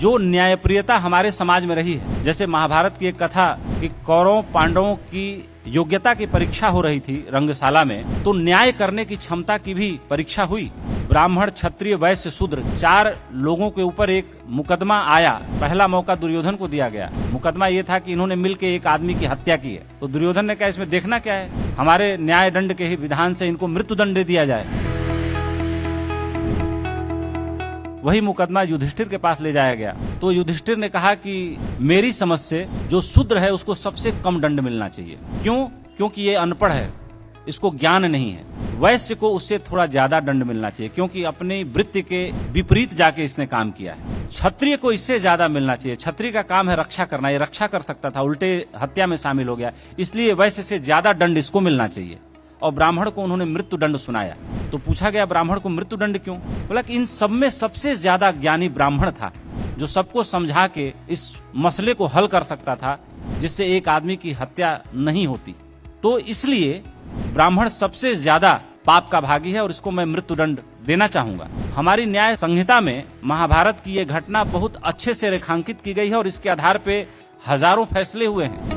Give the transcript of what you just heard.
जो न्यायप्रियता हमारे समाज में रही है, जैसे महाभारत की एक कथा कि कौरवों पांडवों की योग्यता की परीक्षा हो रही थी रंगशाला में, तो न्याय करने की क्षमता की भी परीक्षा हुई। ब्राह्मण, क्षत्रिय, वैश्य, शूद्र 4 लोगों के ऊपर एक मुकदमा आया। पहला मौका दुर्योधन को दिया गया। मुकदमा ये था कि इन्होंने मिलकर एक आदमी की हत्या की है। तो दुर्योधन ने कहा इसमें देखना क्या है, हमारे न्याय दंड के ही विधान से इनको मृत्यु दंड दे दिया जाए। वही मुकदमा युधिष्ठिर के पास ले जाया गया। तो युधिष्ठिर ने कहा कि मेरी समझ से जो शूद्र है उसको सबसे कम दंड मिलना चाहिए। क्यों? क्योंकि ये अनपढ़ है, इसको ज्ञान नहीं है। वैश्य को उससे थोड़ा ज्यादा दंड मिलना चाहिए क्योंकि अपनी वृत्ति के विपरीत जाके इसने काम किया है। क्षत्रिय को इससे ज्यादा मिलना चाहिए। क्षत्रिय का काम है रक्षा करना, ये रक्षा कर सकता था, उल्टे हत्या में शामिल हो गया, इसलिए वैश्य से ज्यादा दंड इसको मिलना चाहिए। और ब्राह्मण को उन्होंने मृत्यु दंड सुनाया। तो पूछा गया ब्राह्मण को मृत्यु दंड क्यों? बोला कि इन सब में सबसे ज्यादा ज्ञानी ब्राह्मण था, जो सबको समझा के इस मसले को हल कर सकता था जिससे एक आदमी की हत्या नहीं होती। तो इसलिए ब्राह्मण सबसे ज्यादा पाप का भागी है और इसको मैं मृत्यु दंड देना चाहूंगा। हमारी न्याय संहिता में महाभारत की यह घटना बहुत अच्छे से रेखांकित की गई है और इसके आधार पे हजारों फैसले हुए हैं।